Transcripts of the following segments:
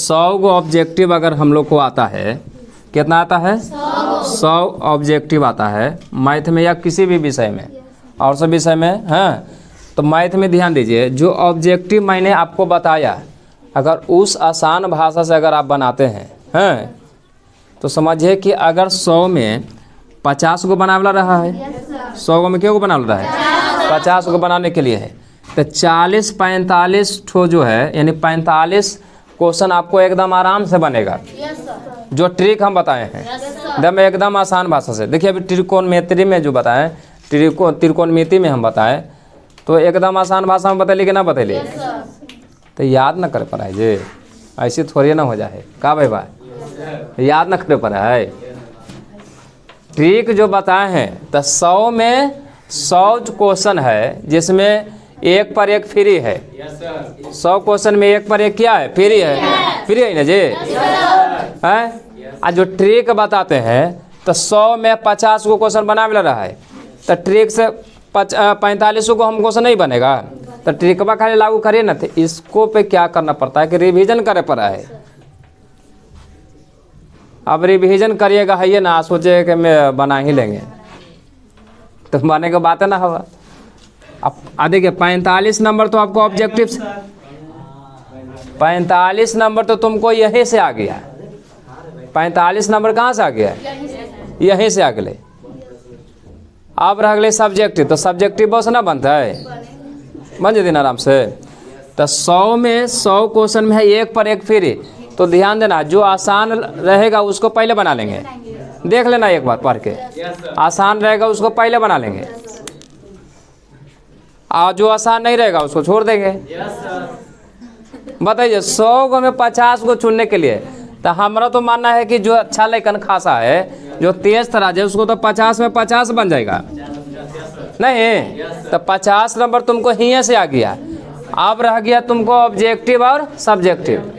100 गो objective अगर हम लोग को आता है, कितना आता है? 100 ऑब्जेक्टिव आता है मैथ में या किसी भी विषय में और सब विषय में। हाँ, तो मैथ में ध्यान दीजिए, जो ऑब्जेक्टिव मैंने आपको बताया अगर उस आसान भाषा से अगर आप बनाते हैं, हैं, तो समझिए कि अगर 100 में 50 को बनाने वाला रहा है, 100 में क्या को बनाने वाला है? 50 को बनाने के लिए है, तो 40-45 ठो जो है, यानी 45 क्वेश्चन आपको एकदम आराम से बनेगा। जो ट्रिक हम बताए हैं एकदम आसान भाषा से। देखिए अभी त्रिकोणमिति में जो बताएं, त्रिकोणमिति में हम बताएं तो एकदम आसान भाषा में बतैली कि ना बतैली? तो याद ना कर पा जे, ऐसी थोड़ी ना हो जाए का भाई भाई, याद ना कर पा रहा है। ट्रिक जो बताए हैं तो 100 में 100 क्वेश्चन है जिसमें एक पर एक फ्री है। 100 क्वेश्चन में एक पर एक क्या है? फ्री है। फ्री है ना जी? है। आज जो ट्रिक बताते हैं तो 100 में 50 को क्वेश्चन बना मिल रहा है, तो ट्रिक से 45 को हम क्वेश्चन नहीं बनेगा, तो ट्रिकवा खाली लागू करिए ना। तो इसको पे क्या करना पड़ता है कि रिवीजन करे पड़ा है। अब रिवीजन करिएगा है ये ना सोचे कि मैं बना ही लेंगे, तो बने का बात है ना होगा। अब देखिए 45 नंबर तो आपको ऑब्जेक्टिव, 45 नंबर तो तुमको यहीं से आ गया। 45 नंबर कहाँ से आ गया? यहीं से आ गए। अब रह गए सब्जेक्टिव, तो सब्जेक्टिव बस ना बनता है, बन जाती ना आराम से। तो 100 में 100 क्वेश्चन में है एक पर एक फ्री, तो ध्यान देना जो आसान रहेगा उसको पहले बना लेंगे। देख लेना एक बार पढ़ के, आसान रहेगा उसको पहले बना लेंगे और जो आसान नहीं रहेगा उसको छोड़ देंगे। बताइए 100 को में 50 को चुनने के लिए, तो हमारा तो मानना है कि जो अच्छा लेकिन खासा है, जो तेज तराज है, उसको तो 50 में 50 बन जाएगा नहीं। तो 50 नंबर तुमको यहीं से आ गया। अब रह गया तुमको ऑब्जेक्टिव और सब्जेक्टिव।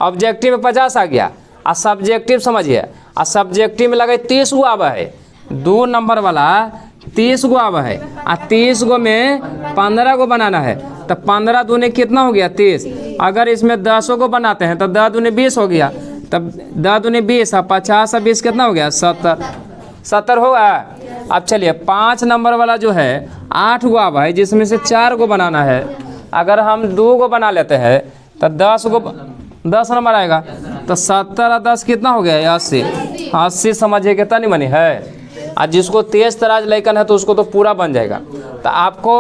ऑब्जेक्टिव में 50 आ गया और सब्जेक्टिव समझिए, और सब्जेक्टिव में लगे 30 गो आवा है, 2 नंबर वाला 30 गो आवा है, और 30 गो में 15 गो बनाना है। तो 15 दूने कितना हो गया? 30। अगर इसमें 10 को बनाते हैं तो 10 दूने 20 हो गया, तब 10 दूने 20 और 50 और 20 कितना हो गया? 70 होगा। अब चलिए 5 नंबर वाला जो है 8 गो आवा है, जिसमें से 4 गो बनाना है। अगर हम 2 गो बना लेते हैं तो 10 नंबर आएगा, तो 70 और 10 कितना हो गया? 80। 80 समझिए कितना नहीं बनी है। और जिसको तेज तराज लेकर है तो उसको तो पूरा बन जाएगा। तो आपको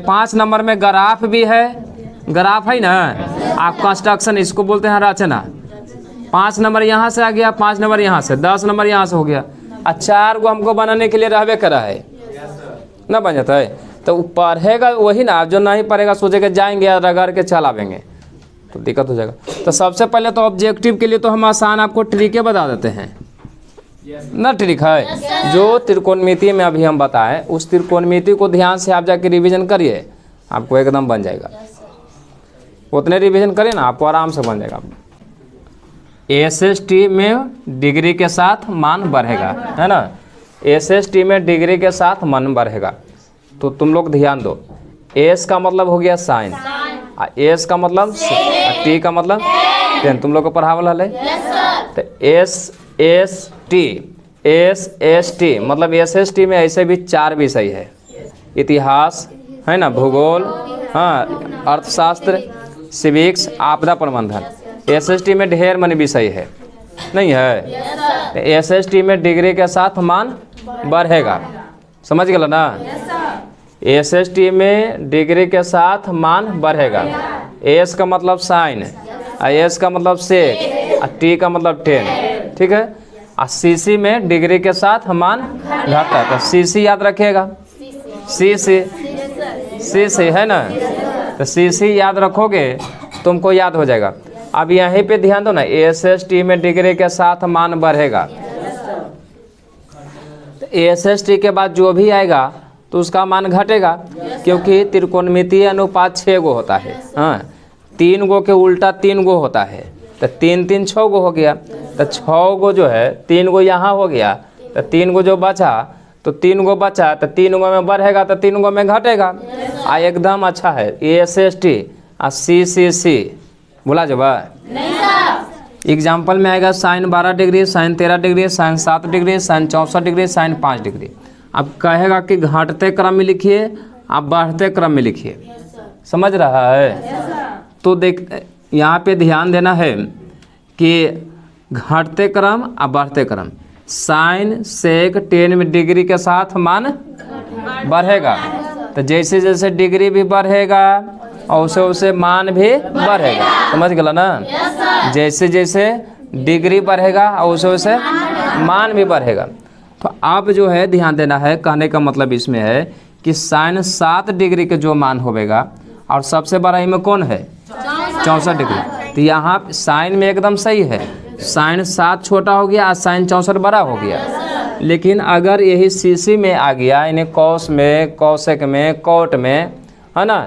5 नंबर में ग्राफ भी है, ग्राफ है ना, आप कंस्ट्रक्शन इसको बोलते हैं रचना। 5 नंबर यहाँ से आ गया, 5 नंबर यहाँ से, 10 नंबर यहाँ से हो गया, और 4 गो हमको बनाने के लिए रहबे करा है ना, बन जाता है। तो पढ़ेगा वही ना, जो नहीं पढ़ेगा सोचेगा जाएंगे या रगड़ के चलावेंगे तो दिक्कत हो जाएगा। तो सबसे पहले तो ऑब्जेक्टिव के लिए तो हम आसान आपको ट्रिकें बता देते हैं ना। ट्रिक है जो त्रिकोणमिति में अभी हम बताएं, उस त्रिकोणमिति को ध्यान से आप जाके रिवीजन करिए, आपको एकदम बन जाएगा। उतने रिवीजन करिए ना, आपको आराम से बन जाएगा। एसएसटी में डिग्री के साथ मान बढ़ेगा, है ना। एसएसटी में डिग्री के साथ मान बढ़ेगा, तो तुम लोग ध्यान दो। एस का मतलब हो गया साइन, एस का मतलब, टी का मतलब टेन। तुम लोग को पढ़ावल है तो एस एस टी मतलब एसएसटी में ऐसे भी 4 विषय है, इतिहास है ना, भूगोल, हाँ, अर्थशास्त्र, सिविक्स, आपदा प्रबंधन। एसएसटी में ढेर मन विषय है, नहीं है। एसएसटी में डिग्री के साथ मान बढ़ेगा, समझ गए ना। एसएसटी में डिग्री के साथ मान बढ़ेगा। एस का मतलब साइन, एस का मतलब सेक, टी का मतलब 10, ठीक है। और सीसी में डिग्री के साथ मान घटता है, तो सीसी याद रखिएगा। सीसी है ना, तो सीसी याद रखोगे तुमको याद हो जाएगा। अब यहीं पे ध्यान दो ना, एसएसटी में डिग्री के साथ मान बढ़ेगा। एसएसटी के बाद जो भी आएगा तो उसका मान घटेगा, क्योंकि त्रिकोणमितीय अनुपात 6 गो होता है। हाँ, 3 गो के उल्टा 3 गो होता है, तो 3 3 6 गो हो गया। तो 6 गो जो है, 3 गो यहाँ हो गया, तो 3 गो जो बचा, तो 3 गो बचा, तो 3 गो में बढ़ेगा तो 3 गो में घटेगा। आ एकदम अच्छा है एसएसटी और सीसीसी, बोला जब एग्जाम्पल में आएगा sine 12 degree, sine 13 degree, sine 7 degree, sine 64 degree, sine 5 degree. अब कहेगा कि घटते क्रम में लिखिए, आप बढ़ते क्रम में लिखिए। समझ रहा है? तो देख यहाँ पे ध्यान देना है कि घटते क्रम और बढ़ते क्रम। साइन सेक 10 डिग्री के साथ मान बढ़ेगा, तो जैसे जैसे डिग्री भी बढ़ेगा और उसे उसे मान भी बढ़ेगा। समझ गया ना? जैसे जैसे डिग्री बढ़ेगा और उसे उसे मान भी बढ़ेगा। तो अब जो है ध्यान देना है, कहने का मतलब इसमें है कि साइन 7 डिग्री के जो मान होगा और सबसे बड़ा इनमें कौन है? 64 डिग्री। तो यहाँ साइन में एकदम सही है, साइन 7 छोटा हो गया और साइन 64 बड़ा हो गया। लेकिन अगर यही सीसी में आ गया, इन्हें कॉस में, कॉसेक में, कॉट में, है ना,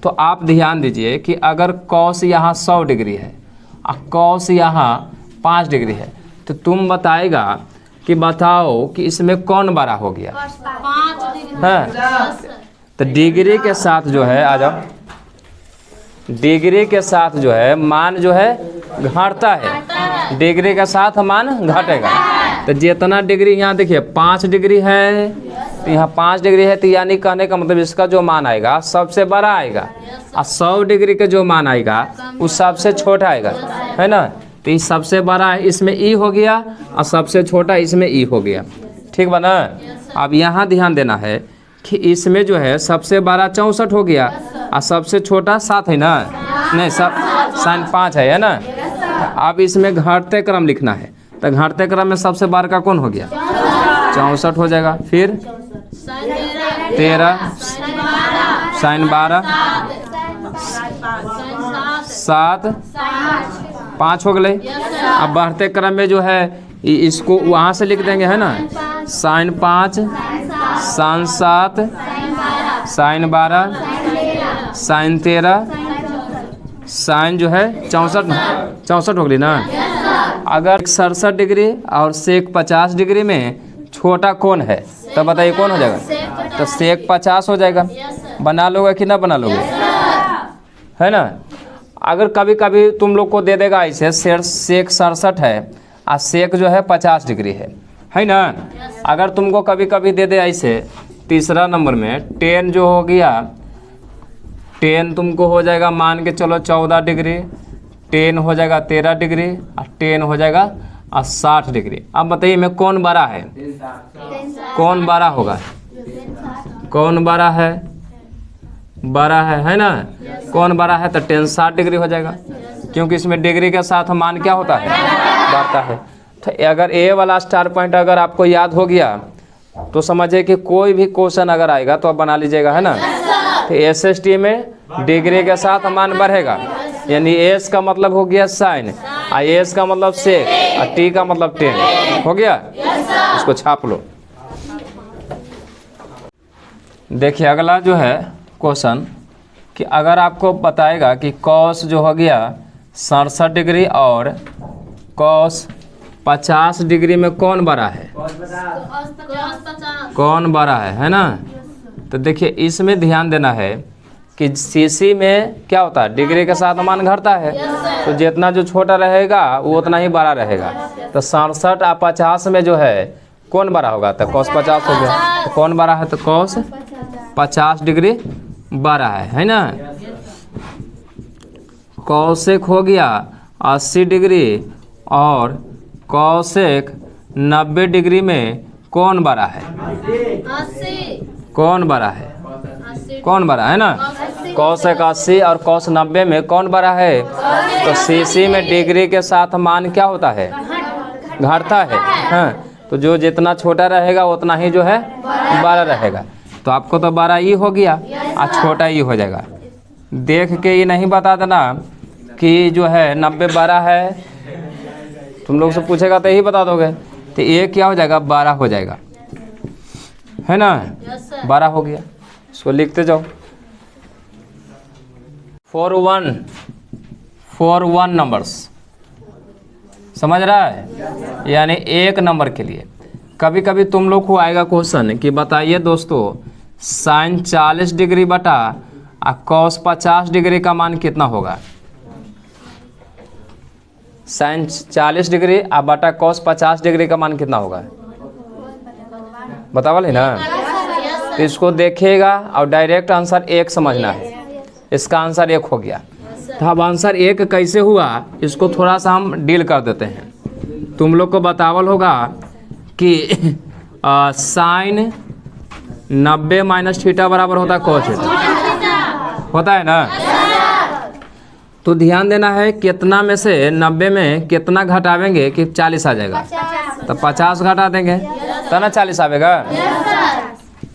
तो आप ध्यान दीजिए कि अगर कॉस यहाँ 100 डिग्री है और कॉस यहाँ 5 डिग्री है, तो तुम बताएगा कि बताओ कि इसमें कौन बड़ा हो गया? हाँ, तो डिग्री के साथ जो है, आ जाओ, डिग्री के साथ जो है मान जो है घटता है, डिग्री के साथ मान घटेगा। तो जितना डिग्री यहाँ देखिए 5 डिग्री है, तो यहाँ 5 डिग्री है, तो यानी कहने का मतलब इसका जो मान आएगा सबसे बड़ा आएगा, और 100 डिग्री के जो मान आएगा वो सबसे छोटा आएगा, है ना। तो ये सबसे बड़ा है इसमें ई हो गया और सबसे छोटा इसमें ई हो गया। ठीक बा ना? अब यहाँ ध्यान देना है कि इसमें जो है सबसे बड़ा 64 हो गया और सबसे छोटा 7 है ना, नहीं सब साइन 5 है ना। अब इसमें घटते क्रम लिखना है, तो घटते क्रम में सबसे बड़ा का कौन हो गया? 64 हो जाएगा। फिर 13, साइन 12, 7, 5 हो गए। अब बढ़ते क्रम में जो है इसको वहाँ से लिख देंगे, है ना, sine 5, sine 7, sine 12, sine 13, sine जो है 64 हो गई ना। अगर 67 डिग्री और सेक 50 डिग्री में छोटा कौन है, तो बताइए कौन हो जाएगा? तो सेक 50 हो जाएगा। बना लोगे कि ना बना लोगे, है ना। अगर कभी कभी तुम लोग को दे देगा ऐसे सेक 67 है और सेक जो है 50 डिग्री है ना। अगर तुमको कभी कभी दे दे ऐसे तीसरा नंबर में 10 जो हो गया, 10 तुमको हो जाएगा मान के चलो 14 डिग्री, 10 हो जाएगा 13 डिग्री और 10 हो जाएगा 60 डिग्री। अब बताइए में कौन बड़ा है? कौन बड़ा होगा? कौन बड़ा है? बड़ा है ना। कौन बड़ा है? तो 10 60 डिग्री हो जाएगा, क्योंकि इसमें डिग्री के साथ मान क्या होता है? बढ़ता है। तो अगर ए वाला स्टार पॉइंट अगर आपको याद हो गया तो समझिए कि कोई भी क्वेश्चन अगर आएगा तो आप बना लीजिएगा, है ना। तो एसएसटी में डिग्री के साथ मान बढ़ेगा, यानी एस का मतलब हो गया साइन, और एस का मतलब सेक, और टी का मतलब 10 हो गया। इसको छाप लो। देखिए अगला जो है क्वेश्चन कि अगर आपको बताएगा कि कॉस जो हो गया 67 डिग्री और कॉस 50 डिग्री में कौन बड़ा है? कौन बड़ा है ना। तो देखिए इसमें ध्यान देना है कि सीसी में क्या होता है? डिग्री के साथ मान घटता है, तो जितना जो छोटा रहेगा वो उतना ही बड़ा रहेगा। तो 67 और 50 में जो है कौन बड़ा होगा? तो कॉस 50 हो गया। तो कौन बड़ा है? तो कॉस 50 डिग्री बड़ा है ना। कॉसेक हो गया 80 डिग्री और कॉसेक 90 डिग्री में कौन बड़ा है? कौन बड़ा है? कौन बड़ा है ना। कॉसेक 80 और कॉस 90 में कौन बड़ा है? तो सीसी में डिग्री के साथ मान क्या होता है? घटता है। हाँ, तो जो जितना छोटा रहेगा उतना ही जो है बड़ा रहेगा। तो आपको तो बड़ा ई हो गया और छोटा ई हो जाएगा। देख के ये नहीं बता देना कि जो है 90 बड़ा है, तुम लोग से पूछेगा तो यही बता दोगे। तो ये क्या हो जाएगा? 12 हो जाएगा, है ना। 12 हो गया। इसको लिखते जाओ। 4 1 नंबर्स, समझ रहा है, यानी एक नंबर के लिए। कभी कभी तुम लोग को आएगा क्वेश्चन कि बताइए दोस्तों साइन 40 डिग्री बटा और कॉस 50 डिग्री का मान कितना होगा? साइन 40 डिग्री अब बटा कॉस 50 डिग्री का मान कितना होगा, बतावल है ना। तो इसको देखिएगा और डायरेक्ट आंसर 1 समझना है। इसका आंसर 1 हो गया। तो अब आंसर 1 कैसे हुआ इसको थोड़ा सा हम डील कर देते हैं। तुम लोग को बतावल होगा कि साइन 90 माइनस थीटा बराबर होता है कोस थीटा, होता है ना। तो ध्यान देना है कितना में से 90 में कितना घटावेंगे कि 40 आ जाएगा, तो 50 घटा देंगे तो ना 40 आवेगा,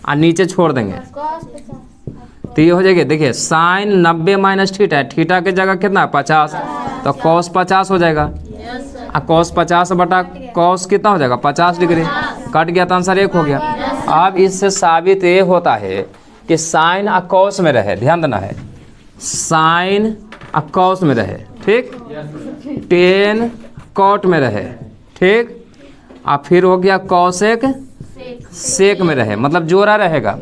और नीचे छोड़ देंगे तो ये हो जाएगी। देखिए साइन 90 माइनस थीटा, थीटा की जगह कितना 50, तो कॉस 50 हो जाएगा, और कॉस 50 बटा कॉस कितना हो जाएगा 50 डिग्री, कट गया तो आंसर 1 हो गया। अब इससे साबित ये होता है कि साइन और कॉस में रहे, ध्यान देना है, साइन और कॉस में रहे, ठीक, टेन कॉट में रहे, ठीक, और फिर हो गया कॉसेक सेक में रहे, मतलब जोड़ा रहेगा।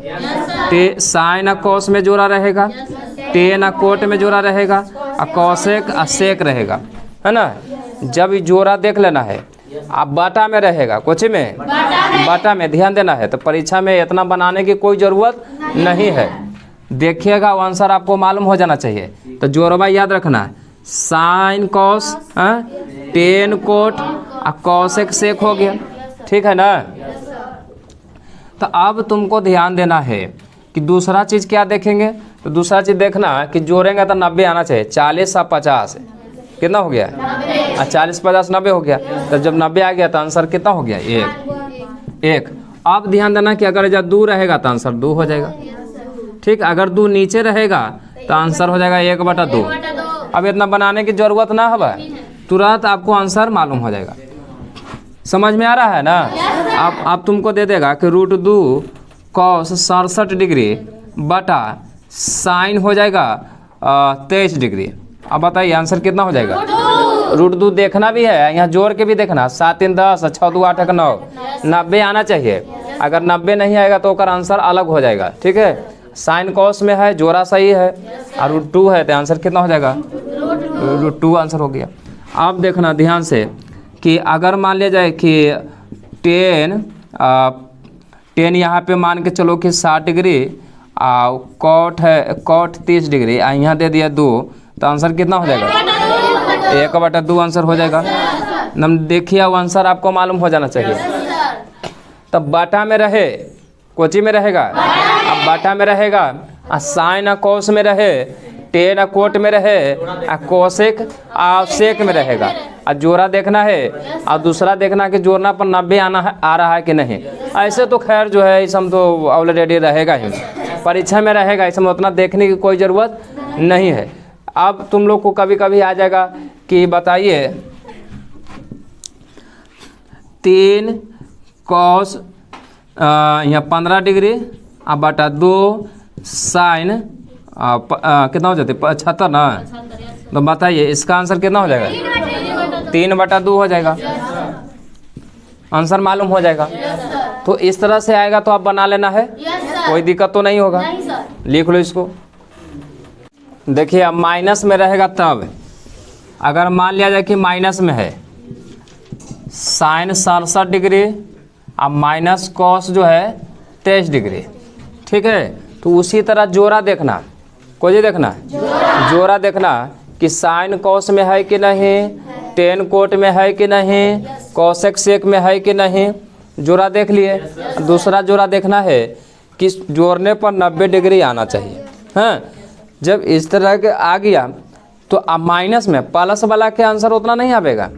साइन और कॉस में जोड़ा रहेगा, टेन और कोट में जोड़ा रहेगा, और कॉसेक और सेक रहेगा, है ना। जब ये जोड़ा देख लेना है, अब बाटा में रहेगा, कुछ में बाटा में ध्यान देना है। तो परीक्षा में इतना बनाने की कोई ज़रूरत नहीं है, देखिएगा वो आंसर आपको मालूम हो जाना चाहिए। तो जोड़वा याद रखना, साइन कॉस टेन कोट और कॉसेक सेक हो गया, ठीक है ना। तो अब तुमको ध्यान देना है कि दूसरा चीज़ क्या देखेंगे। तो दूसरा चीज़ देखना कि जोड़ेंगे तो 90 आना चाहिए, 40 और 50 कितना हो गया, 40 50 90 हो गया। तो जब 90 आ गया तो आंसर कितना हो गया 1। अब ध्यान देना कि अगर जब 2 रहेगा तो आंसर 2 हो जाएगा, ठीक। अगर 2 नीचे रहेगा तो आंसर हो जाएगा 1/2। अब इतना बनाने की जरूरत ना है, तुरंत आपको आंसर मालूम हो जाएगा। समझ में आ रहा है ना। अब तुमको दे देगा कि √2 कॉस 67 डिग्री बटा साइन हो जाएगा 23 डिग्री। अब बताइए आंसर कितना हो जाएगा। √2 देखना भी है, यहाँ जोड़ के भी देखना, 7 3 10 6 2 8 9 90 आना चाहिए। अगर 90 नहीं आएगा तो उसका आंसर अलग हो जाएगा, ठीक है। साइन कॉस में है, जोड़ा सही है, और √2 है तो आंसर कितना हो जाएगा √2 आंसर हो गया। अब देखना ध्यान से कि अगर मान लिया जाए कि 10 यहाँ पे मान के चलो कि 60 डिग्री, कॉट है कॉट 30 डिग्री, यहाँ दे दिया 2, तो आंसर कितना हो जाएगा 1/2 आंसर हो जाएगा। देखिए वो आंसर आपको मालूम हो जाना चाहिए। तब बाटा में रहे, कोची में रहेगा, अब बाटा में रहेगा, साइन और कॉस में रहे, टेन और कोट में रहे, कोसेक और सेक में रहेगा। और जोड़ा देखना है, और दूसरा देखना कि जोड़ना पर 90 आना है, आ रहा है कि नहीं। ऐसे तो खैर जो है इसमें तो ऑलरेडी रहेगा ही, परीक्षा में रहेगा, इसमें उतना देखने की कोई ज़रूरत नहीं है। अब तुम लोग को कभी कभी आ जाएगा कि बताइए 3 कॉस यहाँ 15 डिग्री अब बटा 2 साइन कितना हो जाते 75 ना। तो बताइए इसका आंसर कितना हो जाएगा 3/2 हो जाएगा, आंसर मालूम हो जाएगा। तो इस तरह से आएगा तो आप बना लेना है, कोई दिक्कत तो नहीं होगा। लिख लो इसको। देखिए अब माइनस में रहेगा, तब अगर मान लिया जाए कि माइनस में है साइन 67 डिग्री अब माइनस कॉस जो है 23 डिग्री, ठीक है। तो उसी तरह जोड़ा देखना, कोई देखना जोड़ा देखना कि साइन कॉस में है कि नहीं, टेन कोट में है कि नहीं, कॉसेक सेक में है कि नहीं, जोड़ा देख लिए। दूसरा जोड़ा देखना है कि जोड़ने पर 90 डिग्री आना चाहिए। हाँ, जब इस तरह के आ गया तो अब माइनस में प्लस वाला के आंसर उतना नहीं आएगा,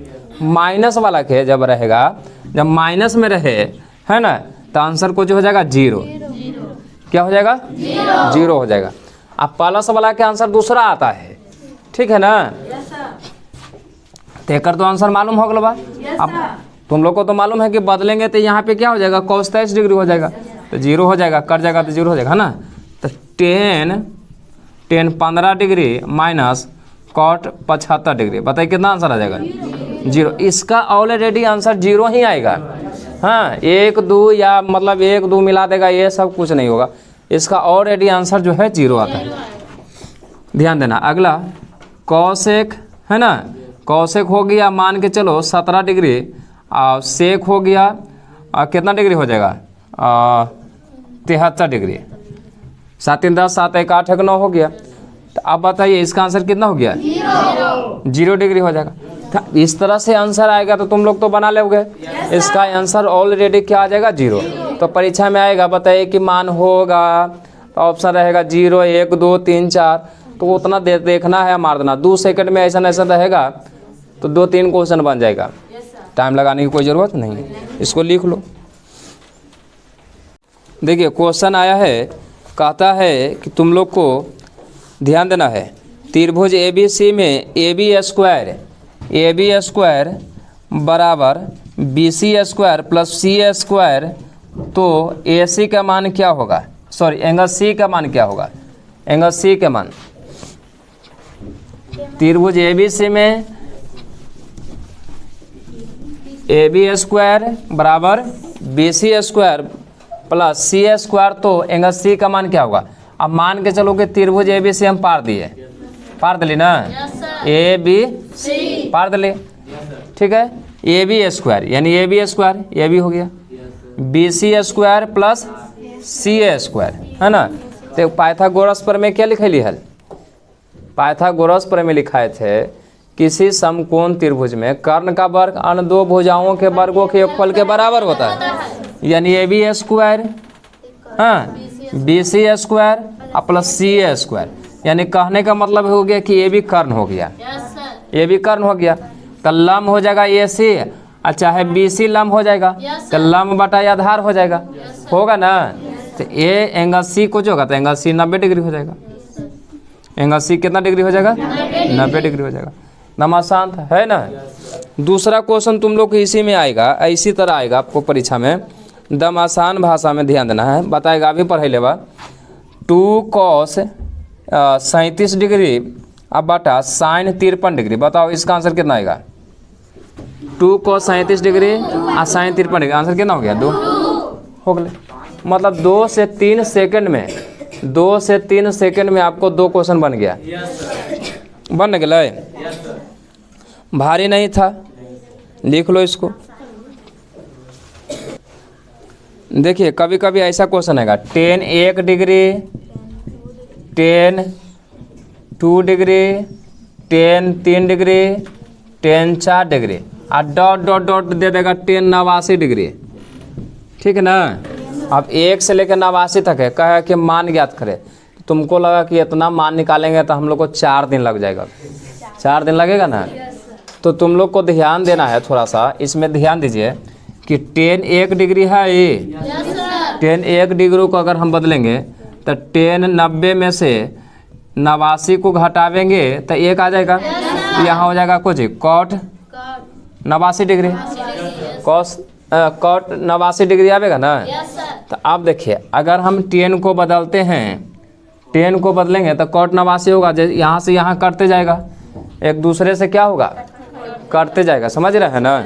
माइनस वाला के जब रहेगा, जब माइनस में रहे है ना, तो आंसर कुछ हो जाएगा 0। क्या हो जाएगा 0 हो जाएगा। अब प्लस वाला के आंसर दूसरा आता है, ठीक है ना। तेकर तो आंसर मालूम हो गया बा। अब तुम लोग को तो मालूम है कि बदलेंगे तो यहाँ पे क्या हो जाएगा cos 23 डिग्री हो जाएगा, तो 0 हो जाएगा, कट जाएगा तो 0 हो जाएगा, है ना। तो tan 15 degree minus cot 75 degree, बताइए कितना आंसर आ जाएगा 0। इसका ऑलरेडी आंसर 0 ही आएगा। हाँ, 1 2 या मतलब 1 2 मिला देगा, ये सब कुछ नहीं होगा। इसका ऑलरेडी आंसर जो है 0 आता है। ध्यान देना। अगला कॉसेक है ना, कौशिक हो गया मान के चलो 17 डिग्री, और सेक हो गया कितना डिग्री हो जाएगा 73 डिग्री। 7 3 10 7 1 8 1 9 हो गया। तो अब बताइए इसका आंसर कितना हो गया 0 डिग्री हो जाएगा। तो इस तरह से आंसर आएगा तो तुम लोग तो बना लोगे। इसका आंसर ऑलरेडी क्या आ जाएगा 0। तो परीक्षा में आएगा बताइए कि मान होगा, तो ऑप्शन रहेगा 0 1 2 3 4, तो उतना देखना है मार देना। 2 सेकंड में ऐसा ऐसा रहेगा तो 2 3 क्वेश्चन बन जाएगा। टाइम लगाने की कोई ज़रूरत नहीं, इसको लिख लो। देखिए क्वेश्चन आया है, कहता है कि तुम लोग को ध्यान देना है। त्रिभुज ABC में AB स्क्वायर बराबर BC square plus CA square, तो AC का मान क्या होगा, सॉरी एंगल C का मान क्या होगा, एंगल C का मान। त्रिभुज ABC में AB स्क्वायर बराबर BC square plus CA square, तो एंगल C का मान क्या होगा। अब मान के चलो कि त्रिभुज ABC हम पार दिए, पार दिली ना, ABC पार दिले, ठीक है। AB स्क्वायर यानी AB स्क्वायर, ये भी हो गया, BC square plus CA square, है ना। तो पाइथागोरस पर में क्या लिखली है, पाइथागोरस पर में लिखाए थे किसी समकोण त्रिभुज में कर्ण का वर्ग अन्य दो भुजाओं के वर्गों के योगफल के बराबर होता है, यानी AB स्क्वायर, हाँ BC square plus CA square. यानी कहने का मतलब हो गया कि AB कर्ण हो गया, AB कर्ण हो गया, तो लंब हो जाएगा AC, और चाहे BC लंब हो जाएगा, तो लंब बटा आधार हो जाएगा, होगा ना। तो ये एंगल C को जो होगा तो एंगल C 90 डिग्री हो जाएगा। एंगल C कितना डिग्री हो जाएगा 90 डिग्री हो जाएगा। नम आसान है ना। दूसरा क्वेश्चन तुम लोग को इसी में आएगा, इसी तरह आएगा आपको परीक्षा में, दम आसान भाषा में ध्यान देना है। बताएगा अभी पढ़ाई लेवा 2 cos 37 डिग्री अब बटा साइन 53 डिग्री। बताओ इसका आंसर कितना आएगा। 2 cos 37 डिग्री और साइन 53 डिग्री, आंसर कितना हो गया 2 हो गए। मतलब 2 से 3 सेकंड में, 2 से 3 सेकंड में आपको 2 क्वेश्चन बन गया, बन गए। भारी नहीं था, लिख लो इसको। देखिए कभी कभी ऐसा क्वेश्चन आएगा 10 1 डिग्री, 10 2 डिग्री, 10 3 डिग्री, 10 4 डिग्री, और डॉट डॉट डॉट दे देगा 10 89 डिग्री, ठीक है ना। अब 1 से लेकर 89 तक है, कहा कि मान ज्ञात करें। तुमको लगा कि इतना मान निकालेंगे तो हम लोग को 4 दिन लग जाएगा, 4 दिन लगेगा ना। तो तुम लोग को ध्यान देना है थोड़ा सा, इसमें ध्यान दीजिए कि 10 1 डिग्री है ये, 10 1 डिग्री को अगर हम बदलेंगे तो 10 90 में से 89 को घटावेंगे तो 1 आ जाएगा, यहाँ हो जाएगा कुछ कॉट 89 डिग्री, कॉट 89 डिग्री आएगा ना। तो अब देखिए अगर हम 10 को बदलते हैं, 10 को बदलेंगे तो कॉट 89 होगा, यहाँ से यहाँ करते जाएगा, एक दूसरे से क्या होगा करते जाएगा, समझ रहे हैं ना।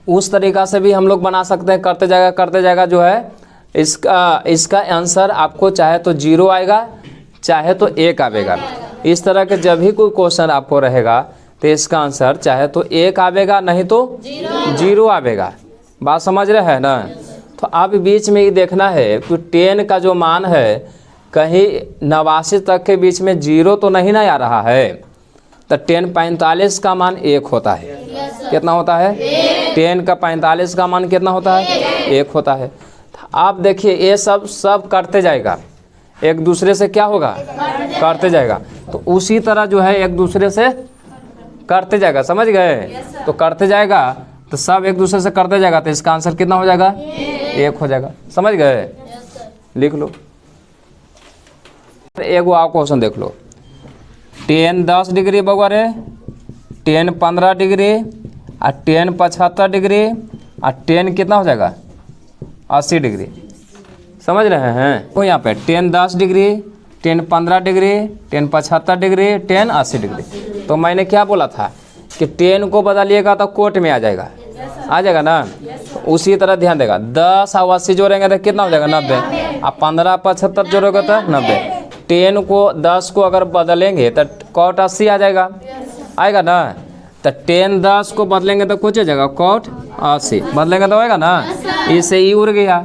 उस तरीक़ा से भी हम लोग बना सकते हैं, करते जाएगा जो है इसका आंसर आपको चाहे तो 0 आएगा चाहे तो 1 आवेगा। इस तरह के जब भी कोई क्वेश्चन आपको रहेगा तो इसका आंसर चाहे तो 1 आवेगा नहीं तो 0 आवेगा। बात समझ रहे हैं ना। तो अब बीच में ये देखना है कि 10 का जो मान है कहीं 89 तक के बीच में 0 तो नहीं ना आ रहा है। तो 10 45 का मान 1 होता है, कितना होता है 10 का 45 का मान कितना होता है 1 होता है। आप देखिए ये सब करते जाएगा, एक दूसरे से क्या होगा करते जाएगा। तो उसी तरह जो है एक दूसरे से करते जाएगा, समझ गए। तो करते जाएगा तो सब एक दूसरे से करते जाएगा, तो इसका आंसर कितना हो जाएगा 1 हो जाएगा, समझ गए। लिख लो। एक और क्वेश्चन देख लो। 10 10 डिग्री बगैर, 10 15 डिग्री और 10 75 डिग्री और 10 कितना हो जाएगा 80 डिग्री, समझ रहे हैं। तो यहाँ पे 10 10 डिग्री, 10 15 डिग्री, 10 75 डिग्री, 10 80 डिग्री। तो मैंने क्या बोला था कि 10 को बदलिएगा तो कोट में आ जाएगा ना। उसी तरह ध्यान देगा 10 और 80 जोड़ेंगे तो कितना हो जाएगा 90, और 15 75 जोड़ेगा तो 90। 10 को 10 को अगर बदलेंगे तो कॉट 80 आ जाएगा, आएगा ना। तो टेन 10 को बदलेंगे तो कुछ हो जाएगा कॉट 80, बदलेंगे तो होएगा ना। इससे ई उड़ गया,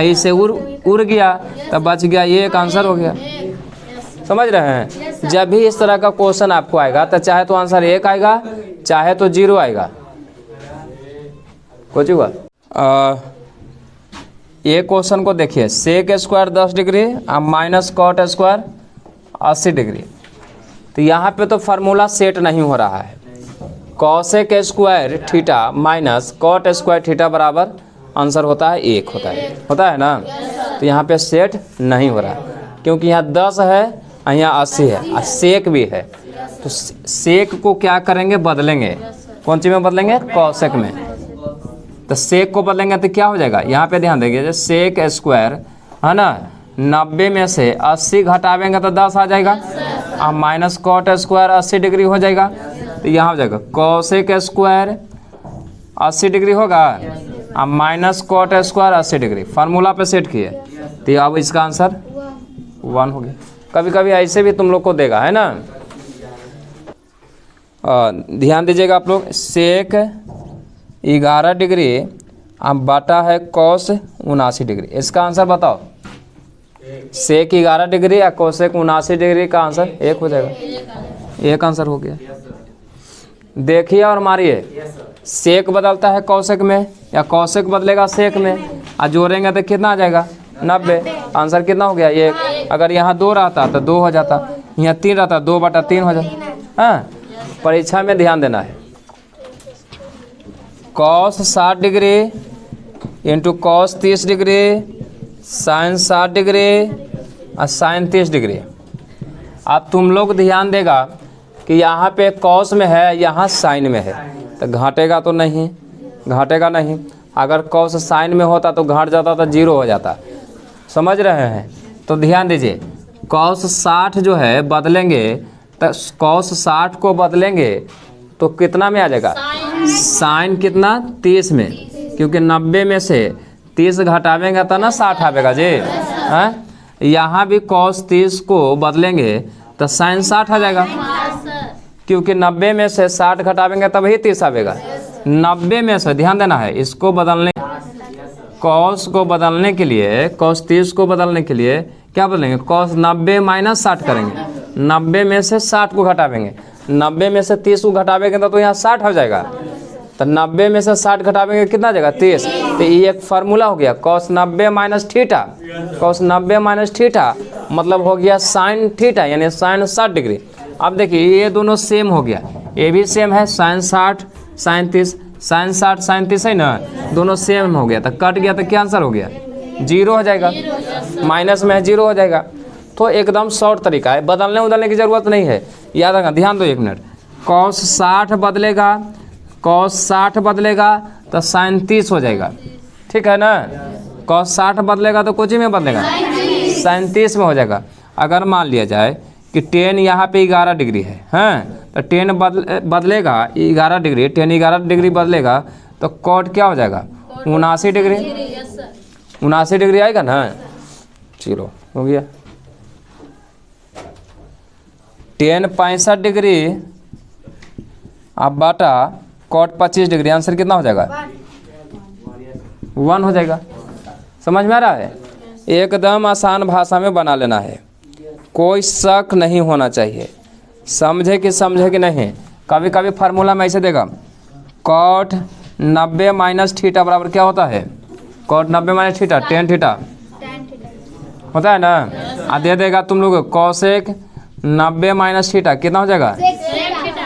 इससे उड़ गया, तब बच गया, ये एक आंसर हो गया। समझ रहे हैं। जब भी इस तरह का क्वेश्चन आपको आएगा तो चाहे तो आंसर 1 आएगा, चाहे तो 0 आएगा। कुछ हुआ। ये क्वेश्चन को देखिए, सेक स्क्वायर 10 डिग्री और माइनस कॉट स्क्वायर 80 डिग्री। तो यहाँ पे तो फार्मूला सेट नहीं हो रहा है। Cosec square theta minus cot square theta बराबर आंसर होता है 1 होता है ना। तो यहाँ पे सेट नहीं हो रहा क्योंकि यहाँ 10 है और यहाँ 80 है और सेक भी है। तो सेक को क्या करेंगे, बदलेंगे। कौन सी में बदलेंगे, कॉसेक में। तो सेक को बदलेंगे तो क्या हो जाएगा, यहाँ पे ध्यान देंगे। जैसे सेक स्क्वायर है ना, 90 में से 80 घटावेंगे तो 10 आ जाएगा और माइनस कॉट स्क्वायर 80 डिग्री हो जाएगा। तो यहाँ हो जाएगा कॉसेक स्क्वायर 80 डिग्री होगा और minus cot square 80 degree. Formula पे सेट किए तो अब इसका आंसर 1 हो गया। कभी कभी ऐसे भी तुम लोग को देगा, है ना। ध्यान दीजिएगा आप लोग। सेक 11 डिग्री अब बाटा है कॉस 79 डिग्री। इसका आंसर बताओ। सेक 11 डिग्री या कोसेक 79 डिग्री का आंसर 1 हो जाएगा। 1 आंसर हो गया। देखिए और मारिए। सेक बदलता है कौशिक में या कौशिक बदलेगा सेक में, और जोड़ेंगे तो कितना आ जाएगा 90। आंसर कितना हो गया 1। अगर यहाँ 2 रहता तो 2 हो जाता, यहाँ 3 रहता 2/3 हो जाता। हाँ, परीक्षा में ध्यान देना है। Cos 60 degree into cos 30 degree sine 60 degree और साइन 30 डिग्री। अब तुम लोग ध्यान देगा कि यहाँ पे कॉस में है, यहाँ साइन में है, तो घाटेगा तो नहीं, घाटेगा नहीं। अगर कॉस साइन में होता तो घाट जाता तो 0 हो जाता। समझ रहे हैं। तो ध्यान दीजिए, कॉस 60 जो है बदलेंगे तो कॉस 60 को बदलेंगे तो कितना में आ जाएगा, साइन कितना 30 में, क्योंकि 90 में से 30 घटावेंगे तो ना 60 आवेगा जी। हाँ, यहाँ भी कॉस 30 को बदलेंगे तो साइन 60 आ जाएगा, क्योंकि 90 में से 60 घटावेंगे तब ही 30 आवेगा। 90 में से ध्यान देना है, इसको बदलने, कॉस को बदलने के लिए, कॉस 30 को बदलने के लिए क्या बदलेंगे, कॉस 90 माइनस 60 करेंगे। 90 में से 60 को घटावेंगे, 90 में से 30 को घटावेंगे तो यहाँ 60 हो जाएगा। तो 90 में से 60 घटावेंगे कितना जाएगा 30। तो ये एक फार्मूला हो गया, cos 90 minus theta. Cos 90 minus theta मतलब हो गया साइन थीटा, यानी साइन 60 डिग्री। अब देखिए ये दोनों सेम हो गया, ये भी सेम है, साइन 60 साइन 30, साइन 60 साइन 30 है ना, दोनों सेम हो गया। तो कट गया तो क्या आंसर हो गया 0 हो जाएगा, माइनस में 0 हो जाएगा। तो एकदम शॉर्ट तरीका है, बदलने उदलने की ज़रूरत नहीं है। याद रखना, ध्यान दो 1 मिनट। कॉस 60 बदलेगा, कॉस 60 बदलेगा तो साइन 30 हो जाएगा, ठीक है ना। कॉस 60 बदलेगा तो कुछ ही में बदलेगा, साइन 30 में हो जाएगा। अगर मान लिया जाए कि टेन यहाँ पे 11 डिग्री है, हाँ, तो टेन बदलेगा 11 डिग्री, टेन 11 डिग्री बदलेगा तो कॉट क्या हो जाएगा 79 डिग्री। 79 डिग्री आएगा ना, 0 हो गया। टेन 65 डिग्री अब बाटा कॉट 25 डिग्री, आंसर कितना हो जाएगा 1 हो जाएगा। समझ में आ रहा है। एकदम आसान भाषा में बना लेना है, कोई शक नहीं होना चाहिए, समझे कि नहीं। कभी कभी फार्मूला में ऐसे देगा, कॉट 90 माइनस थीटा बराबर क्या होता है, cot 90 minus theta tan theta होता है ना। आ दे देगा तुम लोग कॉसेक 90 माइनस थीटा कितना हो जाएगा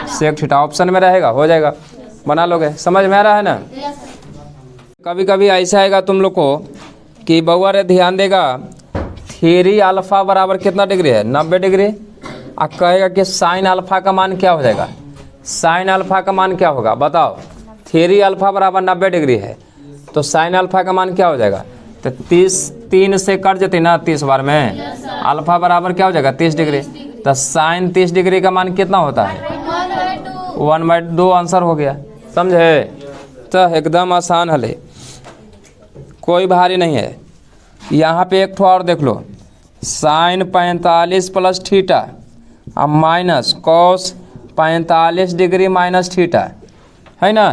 सेक थीटा, ऑप्शन में रहेगा, हो जाएगा, बना लोगे। समझ में आ रहा है ना। कभी कभी ऐसा आएगा तुम लोग को कि बउआ रे ध्यान देगा, 3 अल्फा बराबर कितना डिग्री है 90 डिग्री। अब कहेगा कि साइन अल्फा का मान क्या हो जाएगा, साइन अल्फा का मान क्या होगा बताओ। 3 अल्फा बराबर 90 डिग्री है तो साइन अल्फा का मान क्या हो जाएगा, तो 3 से कट जाते ना 30 बार में, अल्फा बराबर क्या हो जाएगा 30 डिग्री। तो साइन 30 डिग्री का मान कितना होता है 1/2 आंसर हो गया। समझे। तो एकदम आसान हल है, कोई भारी नहीं है। यहाँ पे एक ठो और देख लो, साइन 45 प्लस थीटा अब minus cos 45 degree minus theta, है ना।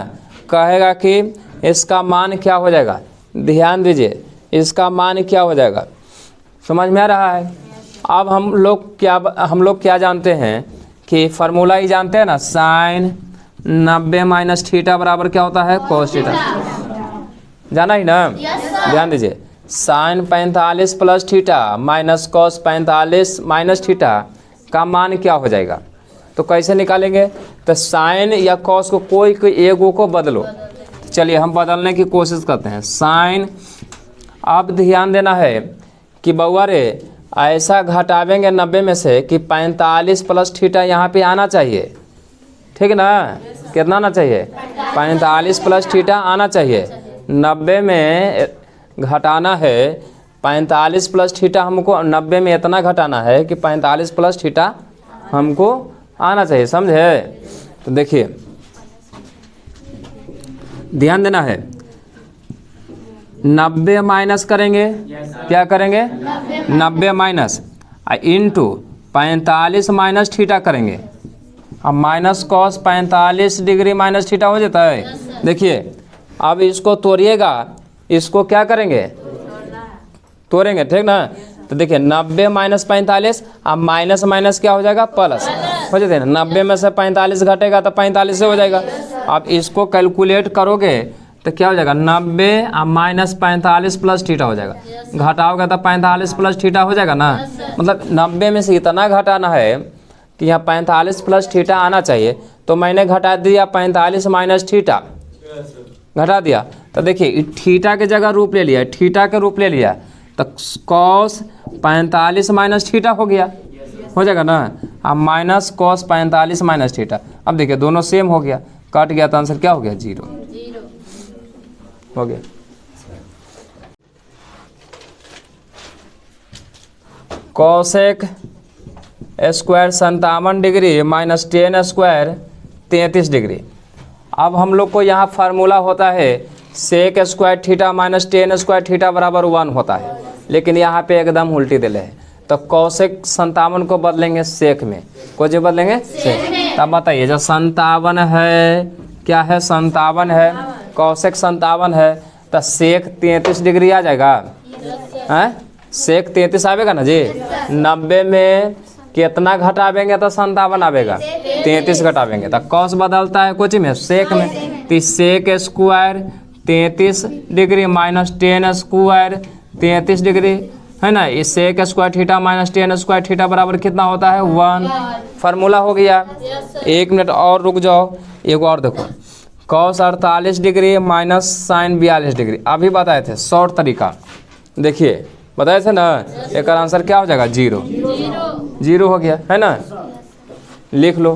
कहेगा कि इसका मान क्या हो जाएगा, ध्यान दीजिए, इसका मान क्या हो जाएगा, समझ में आ रहा है। अब हम लोग क्या जानते हैं कि फार्मूला ही जानते हैं ना, साइन 90 माइनस थीटा बराबर क्या होता है, कोस थीटा, जाना ही ना। ध्यान दीजिए, sine 45 plus theta minus cos 45 minus theta का मान क्या हो जाएगा, तो कैसे निकालेंगे, तो साइन या कॉस को कोई एगो को बदलो। चलिए हम बदलने की कोशिश करते हैं। साइन, अब ध्यान देना है कि बउआ रे ऐसा घटावेंगे 90 में से कि 45 प्लस थीटा यहाँ पे आना चाहिए, ठीक ना। कितना आना चाहिए, 45 प्लस थीटा आना चाहिए। 90 में घटाना है 45 प्लस थीटा, हमको 90 में इतना घटाना है कि 45 प्लस थीटा हमको आना चाहिए, समझे। तो देखिए ध्यान देना है, 90 माइनस करेंगे, क्या करेंगे, 90 माइनस इंटू 45 माइनस थीटा करेंगे। अब minus cos 45 degree minus theta हो जाता है। देखिए अब इसको तोड़िएगा, इसको क्या करेंगे, तोड़ेंगे, ठीक ना। तो देखिए 90 माइनस 45, अब माइनस माइनस क्या हो जाएगा, प्लस हो जाते हैं। 90 में से 45 घटेगा तो 45 से हो जाएगा। अब इसको कैलकुलेट करोगे तो क्या हो जाएगा, 90 अब माइनस 45 प्लस थीटा हो जाएगा। घटाओगे तो 45 प्लस थीटा हो जाएगा ना। मतलब 90 में से इतना घटाना है कि यहाँ 45 प्लस थीटा आना चाहिए, तो मैंने घटा दिया 45 माइनस थीटा, घटा दिया। तो देखिए थीटा के जगह रूप ले लिया, थीटा के रूप ले लिया, तो कॉस 45 माइनस थीटा हो गया, हो जाएगा ना। अब माइनस कॉस 45 माइनस थीटा, अब देखिए दोनों सेम हो गया, कट गया तो आंसर क्या हो गया, 0 हो गया। Cosec square 57 degree minus tan square 33 degree. अब हम लोग को यहाँ फार्मूला होता है sec square theta minus tan square theta बराबर 1 होता है, लेकिन यहाँ पे एकदम उल्टी दिले है। तो कोसेक 57 को बदलेंगे सेक में, को जो बदलेंगे सेक। तब बताइए जो 57 है, क्या है, 57 है, कोसेक 57 है, तो सेक 33 डिग्री आ जाएगा, हैं, सेक 33 आवेगा ना जी। 90 में कितना घटावेंगे तो 57 आवेगा, 33 घटावेंगे तो कॉस बदलता है कुछ में, सेक में। तो sec square 33 degree minus tan square 33 degree, है ना। इस sec square theta minus tan square theta बराबर कितना होता है, 1। फार्मूला हो गया। 1 मिनट और रुक जाओ, एक और देखो, cos 48 degree minus sine 42 degree, अभी बताए थे शॉर्ट तरीका, देखिए बताए थे ना। एक आंसर क्या हो जाएगा, 0 हो गया, है ना। लिख लो।